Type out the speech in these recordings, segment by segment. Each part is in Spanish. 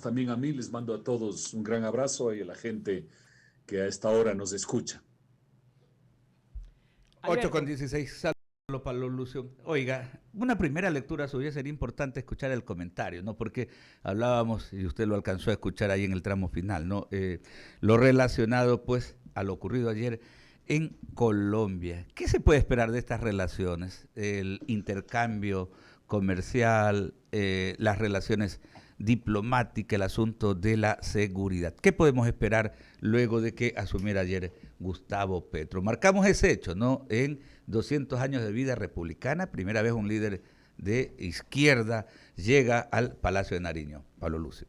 También a mí les mando a todos un gran abrazo y a la gente que a esta hora nos escucha. 8:16. Saludos, Pablo Lucio. Oiga, una primera lectura suya sería importante escuchar el comentario, ¿no? Porque hablábamos, y usted lo alcanzó a escuchar ahí en el tramo final, ¿no? Lo relacionado, pues, a lo ocurrido ayer en Colombia. ¿Qué se puede esperar de estas relaciones? El intercambio comercial, las relaciones diplomáticas, el asunto de la seguridad. ¿Qué podemos esperar luego de que asumiera ayer Gustavo Petro? Marcamos ese hecho, ¿no? En 200 años de vida republicana, primera vez un líder de izquierda llega al Palacio de Nariño. Pablo Lucio.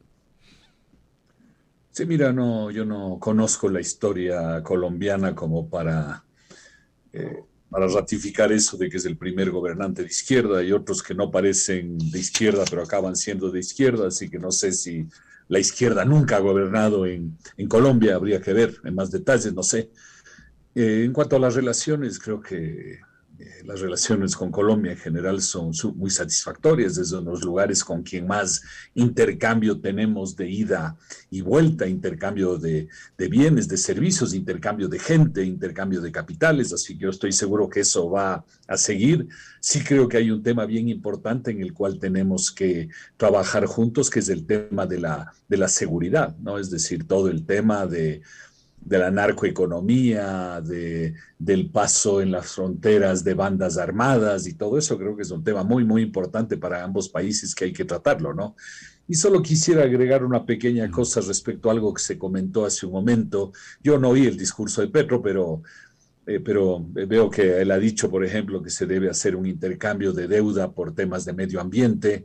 Sí, mira, no, yo no conozco la historia colombiana como para ratificar eso de que es el primer gobernante de izquierda y otros que no parecen de izquierda pero acaban siendo de izquierda, así que no sé si la izquierda nunca ha gobernado en Colombia, habría que ver en más detalles, no sé. En cuanto a las relaciones, creo que las relaciones con Colombia en general son muy satisfactorias, desde los lugares con quien más intercambio tenemos de ida y vuelta, intercambio de bienes, de servicios, intercambio de gente, intercambio de capitales, así que yo estoy seguro que eso va a seguir. Sí creo que hay un tema bien importante en el cual tenemos que trabajar juntos, que es el tema de la seguridad, ¿no? Es decir, todo el tema de la narcoeconomía, del paso en las fronteras de bandas armadas y todo eso, creo que es un tema muy, muy importante para ambos países que hay que tratarlo, ¿no? Y solo quisiera agregar una pequeña cosa respecto a algo que se comentó hace un momento. Yo no oí el discurso de Petro, pero veo que él ha dicho, por ejemplo, que se debe hacer un intercambio de deuda por temas de medio ambiente.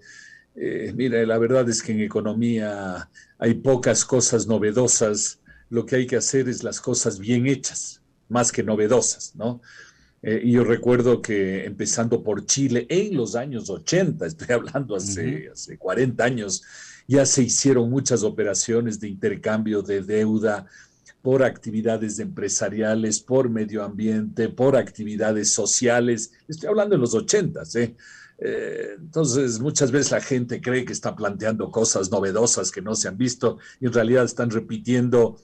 Mira, la verdad es que en economía hay pocas cosas novedosas. Lo que hay que hacer es las cosas bien hechas, más que novedosas, ¿no? Y yo recuerdo que empezando por Chile en los años 80, estoy hablando hace 40 años, ya se hicieron muchas operaciones de intercambio de deuda por actividades empresariales, por medio ambiente, por actividades sociales. Estoy hablando de los 80, ¿eh? Entonces, muchas veces la gente cree que está planteando cosas novedosas que no se han visto y en realidad están repitiendo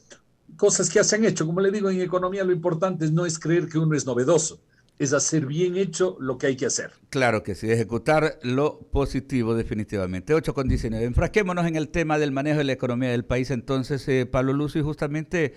cosas que ya se han hecho. Como le digo, en economía lo importante no es creer que uno es novedoso, es hacer bien hecho lo que hay que hacer. Claro que sí, ejecutar lo positivo definitivamente. 8:19. Enfrasquémonos en el tema del manejo de la economía del país. Entonces, Pablo Lucio, y justamente,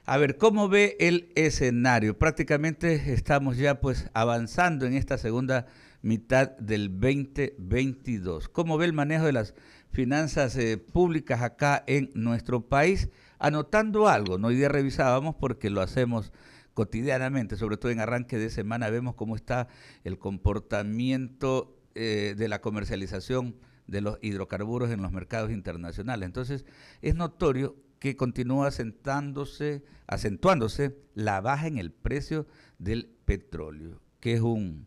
a ver, ¿cómo ve el escenario? Prácticamente estamos ya pues avanzando en esta segunda mitad del 2022. ¿Cómo ve el manejo de las finanzas públicas acá en nuestro país? Anotando algo, ¿no? Hoy día revisábamos porque lo hacemos cotidianamente, sobre todo en arranque de semana, vemos cómo está el comportamiento de la comercialización de los hidrocarburos en los mercados internacionales. Entonces, es notorio que continúa acentuándose la baja en el precio del petróleo, que es un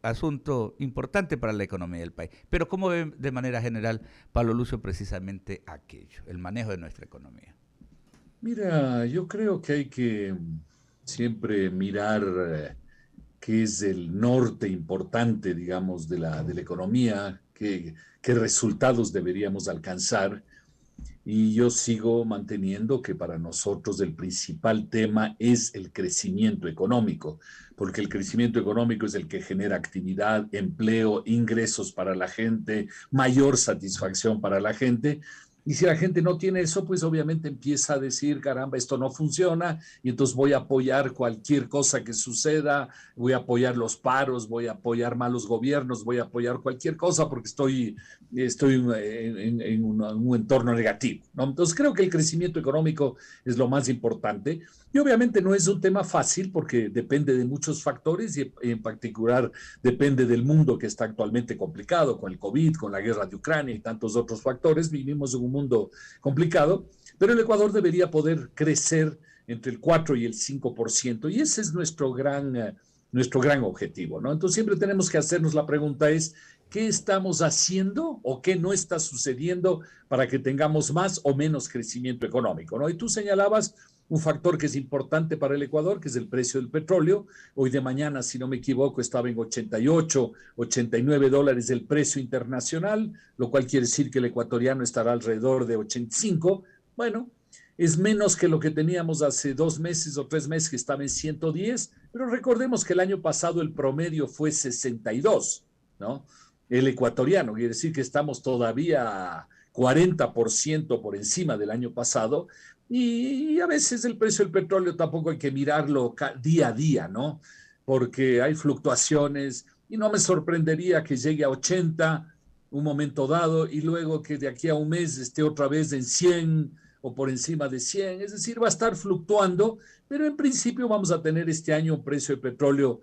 asunto importante para la economía del país. Pero ¿cómo ve de manera general, Pablo Lucio, precisamente aquello, el manejo de nuestra economía? Mira, yo creo que hay que siempre mirar qué es el norte importante, digamos, de la economía, qué resultados deberíamos alcanzar. Y yo sigo manteniendo que para nosotros el principal tema es el crecimiento económico, porque el crecimiento económico es el que genera actividad, empleo, ingresos para la gente, mayor satisfacción para la gente. Y si la gente no tiene eso, pues obviamente empieza a decir, caramba, esto no funciona, y entonces voy a apoyar cualquier cosa que suceda, voy a apoyar los paros, voy a apoyar malos gobiernos, voy a apoyar cualquier cosa porque estoy en un entorno negativo, ¿no? Entonces creo que el crecimiento económico es lo más importante y obviamente no es un tema fácil porque depende de muchos factores y en particular depende del mundo que está actualmente complicado con el COVID, con la guerra de Ucrania y tantos otros factores. Vivimos en un mundo complicado, pero el Ecuador debería poder crecer entre el 4 y el 5% y ese es nuestro gran objetivo, ¿no? Entonces siempre tenemos que hacernos la pregunta es, ¿qué estamos haciendo o qué no está sucediendo para que tengamos más o menos crecimiento económico, ¿no? Y tú señalabas un factor que es importante para el Ecuador, que es el precio del petróleo. Hoy de mañana, si no me equivoco, estaba en 88, 89 dólares el precio internacional, lo cual quiere decir que el ecuatoriano estará alrededor de 85. Bueno, es menos que lo que teníamos hace 2 meses o 3 meses, que estaba en 110, pero recordemos que el año pasado el promedio fue 62, ¿no? El ecuatoriano, quiere decir que estamos todavía 40% por encima del año pasado, y a veces el precio del petróleo tampoco hay que mirarlo día a día, ¿no? Porque hay fluctuaciones y no me sorprendería que llegue a 80 un momento dado y luego que de aquí a un mes esté otra vez en 100 o por encima de 100, es decir, va a estar fluctuando, pero en principio vamos a tener este año un precio de petróleo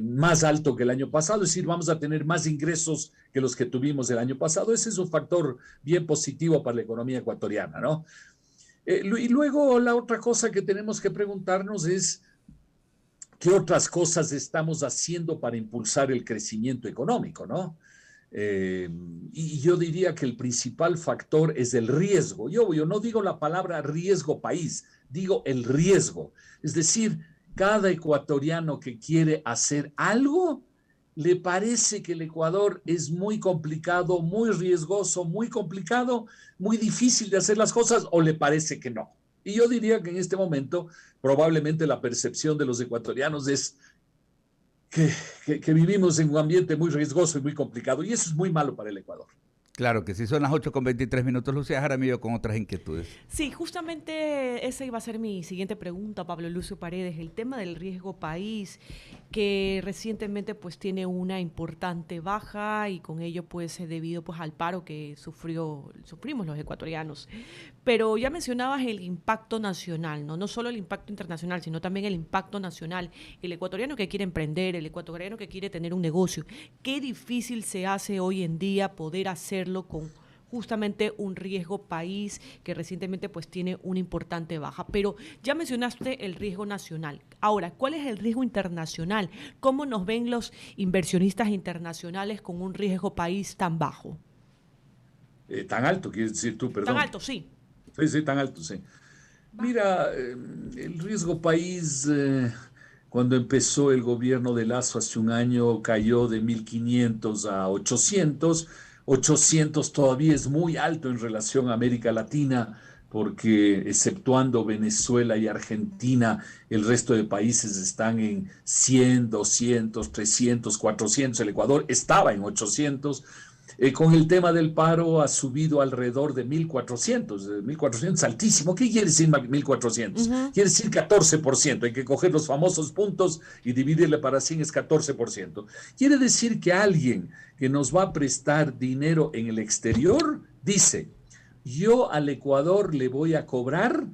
más alto que el año pasado, es decir, vamos a tener más ingresos que los que tuvimos el año pasado. Ese es un factor bien positivo para la economía ecuatoriana, ¿no? Y luego la otra cosa que tenemos que preguntarnos es qué otras cosas estamos haciendo para impulsar el crecimiento económico, ¿no? Y yo diría que el principal factor es el riesgo. Yo no digo la palabra riesgo país, digo el riesgo. Es decir, cada ecuatoriano que quiere hacer algo, le parece que el Ecuador es muy complicado, muy riesgoso, muy complicado, muy difícil de hacer las cosas, o le parece que no. Y yo diría que en este momento probablemente la percepción de los ecuatorianos es que vivimos en un ambiente muy riesgoso y muy complicado, y eso es muy malo para el Ecuador. Claro que sí, son las 8:23, Lucía Jaramillo con otras inquietudes. Sí, justamente esa iba a ser mi siguiente pregunta, Pablo Lucio Paredes, el tema del riesgo país, que recientemente pues tiene una importante baja y con ello pues debido pues al paro que sufrimos los ecuatorianos. Pero ya mencionabas el impacto nacional, ¿no? No solo el impacto internacional, sino también el impacto nacional. El ecuatoriano que quiere emprender, el ecuatoriano que quiere tener un negocio. Qué difícil se hace hoy en día poder hacerlo con justamente un riesgo país que recientemente pues tiene una importante baja. Pero ya mencionaste el riesgo nacional. Ahora, ¿cuál es el riesgo internacional? ¿Cómo nos ven los inversionistas internacionales con un riesgo país tan bajo? Tan alto, quieres decir tú, perdón. Tan alto, sí. Sí, sí, tan alto, sí. Mira, el riesgo país, cuando empezó el gobierno de Lasso hace un año, cayó de 1.500 a 800. 800 todavía es muy alto en relación a América Latina, porque exceptuando Venezuela y Argentina, el resto de países están en 100, 200, 300, 400. El Ecuador estaba en 800. Con el tema del paro ha subido alrededor de 1.400. 1.400 altísimo. ¿Qué quiere decir 1.400? Quiere decir 14%. Hay que coger los famosos puntos y dividirle para 100, es 14%. Quiere decir que alguien que nos va a prestar dinero en el exterior dice: yo al Ecuador le voy a cobrar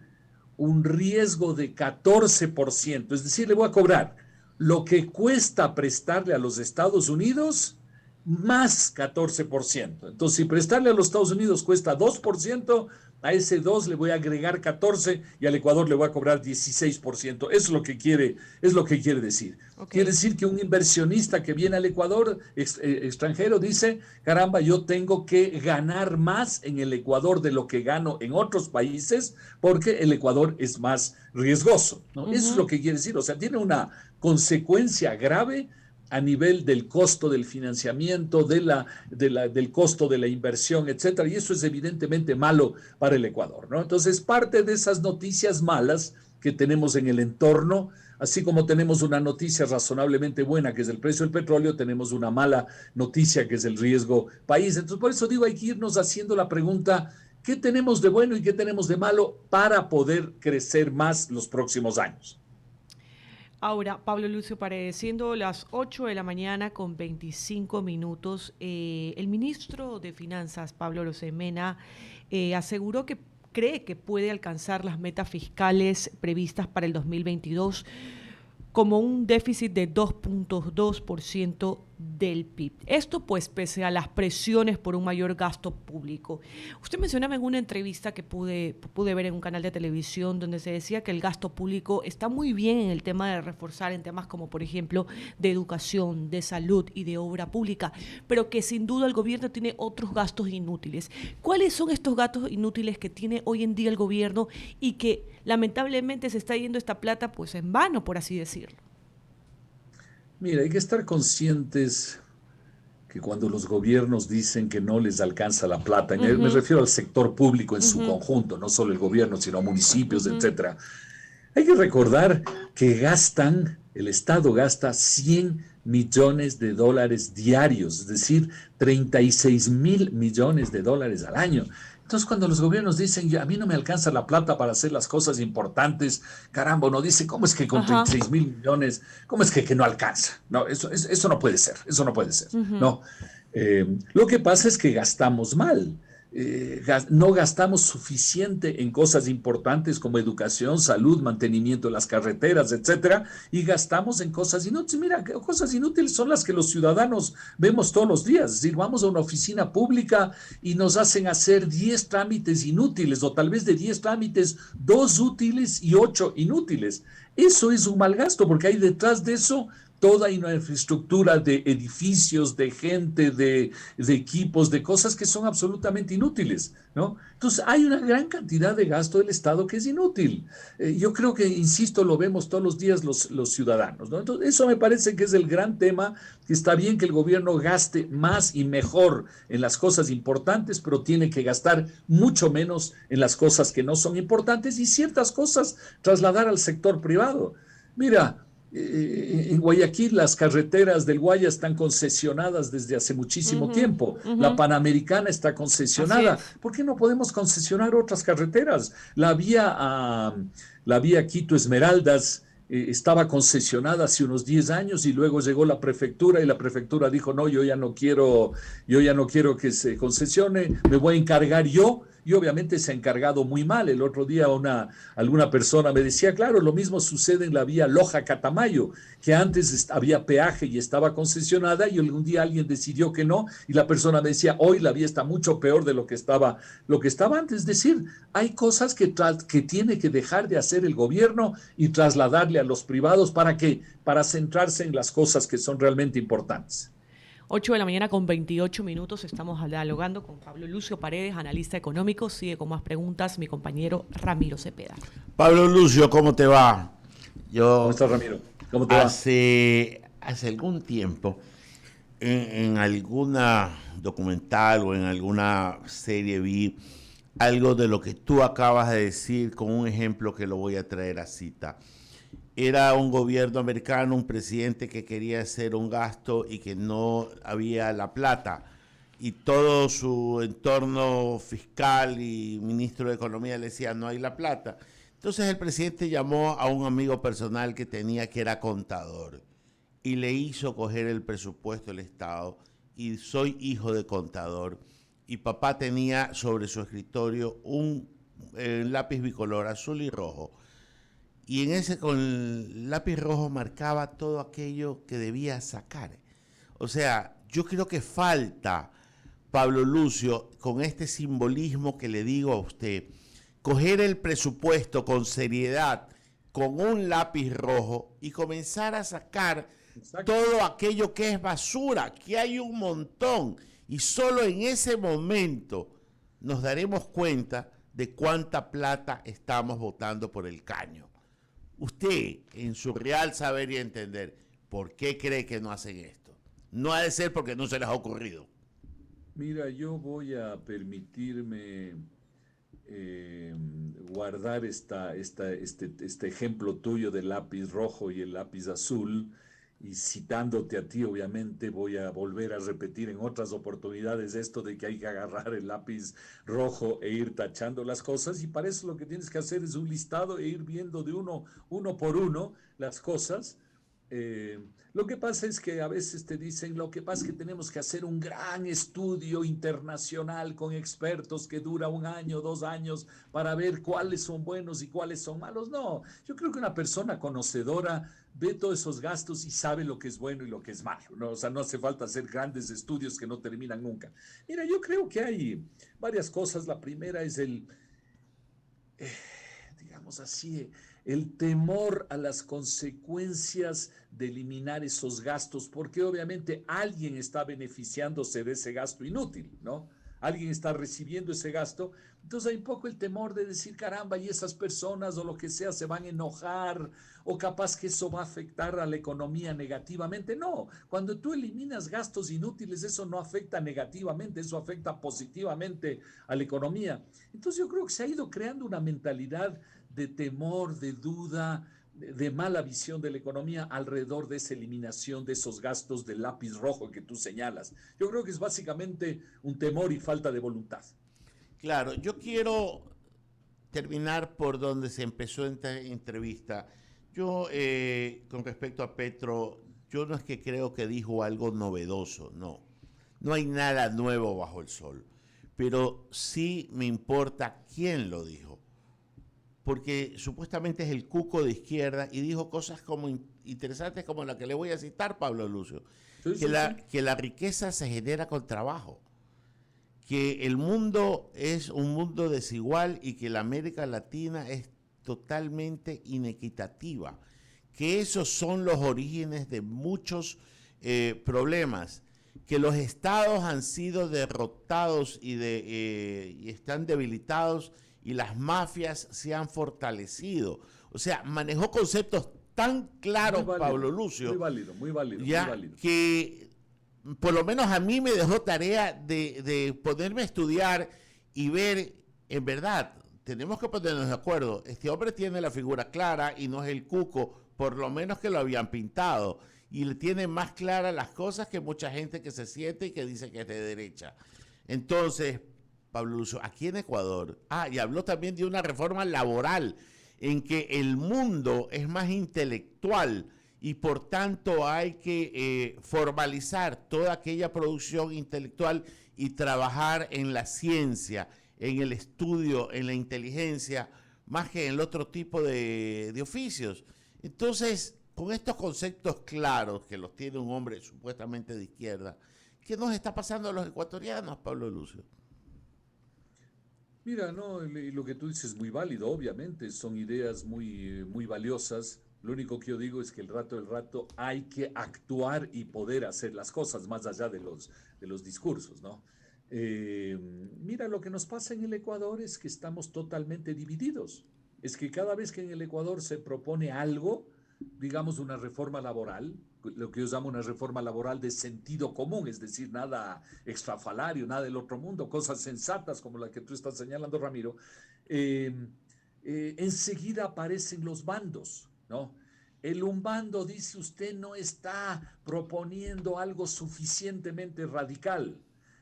un riesgo de 14%, es decir, le voy a cobrar lo que cuesta prestarle a los Estados Unidos más 14%. Entonces, si prestarle a los Estados Unidos cuesta 2%, a ese 2 le voy a agregar 14 y al Ecuador le voy a cobrar 16%. Eso es lo que quiere decir. Okay. Quiere decir que un inversionista que viene al Ecuador, extranjero, dice: caramba, yo tengo que ganar más en el Ecuador de lo que gano en otros países, porque el Ecuador es más riesgoso, ¿no? Eso es lo que quiere decir. O sea, tiene una consecuencia grave a nivel del costo del financiamiento, del costo de la inversión, etcétera, y eso es evidentemente malo para el Ecuador, ¿no? Entonces, parte de esas noticias malas que tenemos en el entorno, así como tenemos una noticia razonablemente buena, que es el precio del petróleo, tenemos una mala noticia, que es el riesgo país. Entonces, por eso digo, hay que irnos haciendo la pregunta: ¿qué tenemos de bueno y qué tenemos de malo para poder crecer más los próximos años? Ahora, Pablo Lucio Paredes, siendo las 8 de la mañana con 25 minutos, el ministro de Finanzas, Pablo Arosemena, aseguró que cree que puede alcanzar las metas fiscales previstas para el 2022 como un déficit de 2.2% del PIB. Esto pues pese a las presiones por un mayor gasto público. Usted mencionaba en una entrevista que pude ver en un canal de televisión donde se decía que el gasto público está muy bien en el tema de reforzar en temas como por ejemplo de educación, de salud y de obra pública, pero que sin duda el gobierno tiene otros gastos inútiles. ¿Cuáles son estos gastos inútiles que tiene hoy en día el gobierno y que lamentablemente se está yendo esta plata pues en vano, por así decirlo? Mira, hay que estar conscientes que cuando los gobiernos dicen que no les alcanza la plata, me refiero al sector público en su conjunto, no solo el gobierno, sino municipios, etcétera. Hay que recordar que el Estado gasta 100 millones de dólares diarios, es decir, 36.000 millones de dólares al año. Entonces, cuando los gobiernos dicen, a mí no me alcanza la plata para hacer las cosas importantes, caramba, uno dice, ¿cómo es que con 36.000 millones, cómo es que no alcanza? No, eso no puede ser, eso no puede ser. No. Lo que pasa es que gastamos mal. No gastamos suficiente en cosas importantes como educación, salud, mantenimiento de las carreteras, etcétera, y gastamos en cosas inútiles. Mira, cosas inútiles son las que los ciudadanos vemos todos los días. Es decir, vamos a una oficina pública y nos hacen hacer 10 trámites inútiles, o tal vez de 10 trámites, 2 útiles y 8 inútiles. Eso es un mal gasto, porque hay detrás de eso toda una infraestructura de edificios, de gente, de equipos, de cosas que son absolutamente inútiles, ¿no? Entonces, hay una gran cantidad de gasto del Estado que es inútil. Yo creo que, insisto, lo vemos todos los días los ciudadanos, ¿no? Entonces, eso me parece que es el gran tema, que está bien que el gobierno gaste más y mejor en las cosas importantes, pero tiene que gastar mucho menos en las cosas que no son importantes y ciertas cosas trasladar al sector privado. Mira, en Guayaquil las carreteras del Guaya están concesionadas desde hace muchísimo tiempo. La Panamericana está concesionada. ¿Por qué no podemos concesionar otras carreteras? La vía Quito Esmeraldas estaba concesionada hace unos 10 años y luego llegó la prefectura y la prefectura dijo, no, yo ya no quiero que se concesione, me voy a encargar yo. Y obviamente se ha encargado muy mal. El otro día alguna persona me decía, claro, lo mismo sucede en la vía Loja-Catamayo, que antes había peaje y estaba concesionada y algún día alguien decidió que no y la persona me decía, hoy la vía está mucho peor de lo que estaba antes. Es decir, hay cosas que tiene que dejar de hacer el gobierno y trasladarle a los privados para centrarse en las cosas que son realmente importantes. 8 de la mañana con 28 minutos, estamos dialogando con Pablo Lucio Paredes, analista económico. Sigue con más preguntas mi compañero Ramiro Cepeda. Pablo Lucio, ¿cómo te va? ¿Cómo estás, Ramiro? ¿Cómo te va? Hace algún tiempo, en alguna documental o en alguna serie vi algo de lo que tú acabas de decir con un ejemplo que lo voy a traer a cita. Era un gobierno americano, un presidente que quería hacer un gasto y que no había la plata. Y todo su entorno fiscal y ministro de Economía le decía, no hay la plata. Entonces el presidente llamó a un amigo personal que tenía, que era contador, y le hizo coger el presupuesto del Estado. Y soy hijo de contador. Y papá tenía sobre su escritorio un lápiz bicolor azul y rojo. Y en ese, con el lápiz rojo, marcaba todo aquello que debía sacar. O sea, yo creo que falta, Pablo Lucio, con este simbolismo que le digo a usted, coger el presupuesto con seriedad, con un lápiz rojo y comenzar a sacar todo aquello que es basura, que hay un montón. Y solo en ese momento nos daremos cuenta de cuánta plata estamos botando por el caño. Usted, en su real saber y entender, ¿por qué cree que no hacen esto? No ha de ser porque no se les ha ocurrido. Mira, yo voy a permitirme guardar este ejemplo tuyo del lápiz rojo y el lápiz azul, y citándote a ti, obviamente, voy a volver a repetir en otras oportunidades esto de que hay que agarrar el lápiz rojo e ir tachando las cosas, y para eso lo que tienes que hacer es un listado e ir viendo de uno por uno las cosas, Lo que pasa es que a veces te dicen, lo que pasa es que tenemos que hacer un gran estudio internacional con expertos que dura 1 año, 2 años, para ver cuáles son buenos y cuáles son malos. No, yo creo que una persona conocedora ve todos esos gastos y sabe lo que es bueno y lo que es malo, ¿no? O sea, no hace falta hacer grandes estudios que no terminan nunca. Mira, yo creo que hay varias cosas. La primera es digamos así, el temor a las consecuencias de eliminar esos gastos, porque obviamente alguien está beneficiándose de ese gasto inútil, ¿no? Alguien está recibiendo ese gasto. Entonces hay un poco el temor de decir, caramba, y esas personas o lo que sea se van a enojar, o capaz que eso va a afectar a la economía negativamente. No, cuando tú eliminas gastos inútiles, eso no afecta negativamente, eso afecta positivamente a la economía. Entonces yo creo que se ha ido creando una mentalidad de temor, de duda, de mala visión de la economía alrededor de esa eliminación de esos gastos del lápiz rojo que tú señalas. Yo creo que es básicamente un temor y falta de voluntad. Claro, yo quiero terminar por donde se empezó esta entrevista. Yo, con respecto a Petro, yo no es que creo que dijo algo novedoso, no. No hay nada nuevo bajo el sol. Pero sí me importa quién lo dijo. Porque supuestamente es el cuco de izquierda y dijo cosas como interesantes como la que le voy a citar, Pablo Lucio. Que la riqueza se genera con trabajo. Que el mundo es un mundo desigual y que la América Latina es totalmente inequitativa. Que esos son los orígenes de muchos problemas. Que los estados han sido derrotados y están debilitados y las mafias se han fortalecido. O sea, manejó conceptos tan claros, Pablo Lucio. Muy válido, muy válido. Ya, muy válido. Que por lo menos a mí me dejó tarea de ponerme a estudiar y ver, en verdad, tenemos que ponernos de acuerdo. Este hombre tiene la figura clara y no es el cuco, por lo menos que lo habían pintado. Y le tiene más claras las cosas que mucha gente que se siente y que dice que es de derecha. Entonces, Pablo Lucio, aquí en Ecuador, y habló también de una reforma laboral en que el mundo es más intelectual y por tanto hay que formalizar toda aquella producción intelectual y trabajar en la ciencia, en el estudio, en la inteligencia, más que en el otro tipo de oficios. Entonces, con estos conceptos claros que los tiene un hombre supuestamente de izquierda, ¿qué nos está pasando a los ecuatorianos, Pablo Lucio? Mira, no, lo que tú dices es muy válido, obviamente, son ideas muy valiosas. Lo único que yo digo es que el rato del rato hay que actuar y poder hacer las cosas más allá de los discursos, ¿no? Mira, lo que nos pasa en el Ecuador es que estamos totalmente divididos. Es que cada vez que en el Ecuador se propone algo, digamos una reforma laboral, lo que yo llamo una reforma laboral de sentido común, es decir, nada extrafalario, nada del otro mundo, cosas sensatas como la que tú estás señalando, Ramiro, enseguida aparecen los bandos, ¿no? Un bando dice, usted no está proponiendo algo suficientemente radical.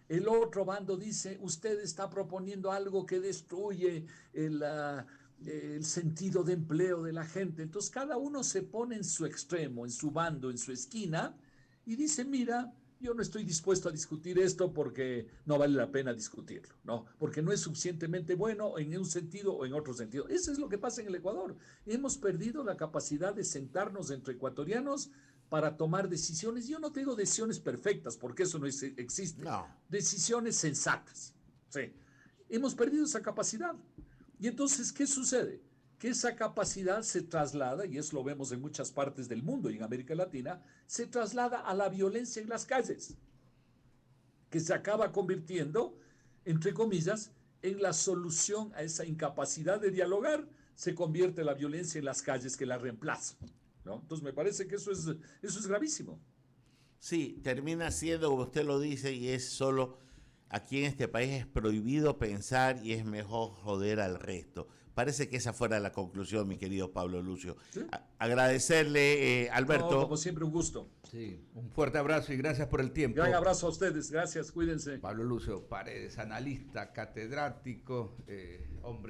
El otro bando dice, usted está proponiendo algo que destruye el sentido de empleo de la gente. Entonces cada uno se pone en su extremo, en su bando, en su esquina y dice, mira, yo no estoy dispuesto a discutir esto porque no vale la pena discutirlo, ¿no? Porque no es suficientemente bueno en un sentido o en otro sentido. Eso es lo que pasa en el Ecuador. Hemos perdido la capacidad de sentarnos entre ecuatorianos para tomar decisiones. Yo no tengo decisiones perfectas, porque eso no existe. No. Decisiones sensatas. Sí. Hemos perdido esa capacidad. Y entonces, ¿qué sucede? Que esa capacidad se traslada, y eso lo vemos en muchas partes del mundo y en América Latina, se traslada a la violencia en las calles, que se acaba convirtiendo, entre comillas, en la solución a esa incapacidad de dialogar, se convierte la violencia en las calles que la reemplaza, ¿no? Entonces me parece que eso es gravísimo. Sí, termina siendo, como usted lo dice, y es solo... Aquí en este país es prohibido pensar y es mejor joder al resto. Parece que esa fuera la conclusión, mi querido Pablo Lucio. ¿Sí? Agradecerle, Alberto. No, como siempre, un gusto. Sí, un fuerte abrazo y gracias por el tiempo. Gran abrazo a ustedes, gracias, cuídense. Pablo Lucio Paredes, analista, catedrático, hombre.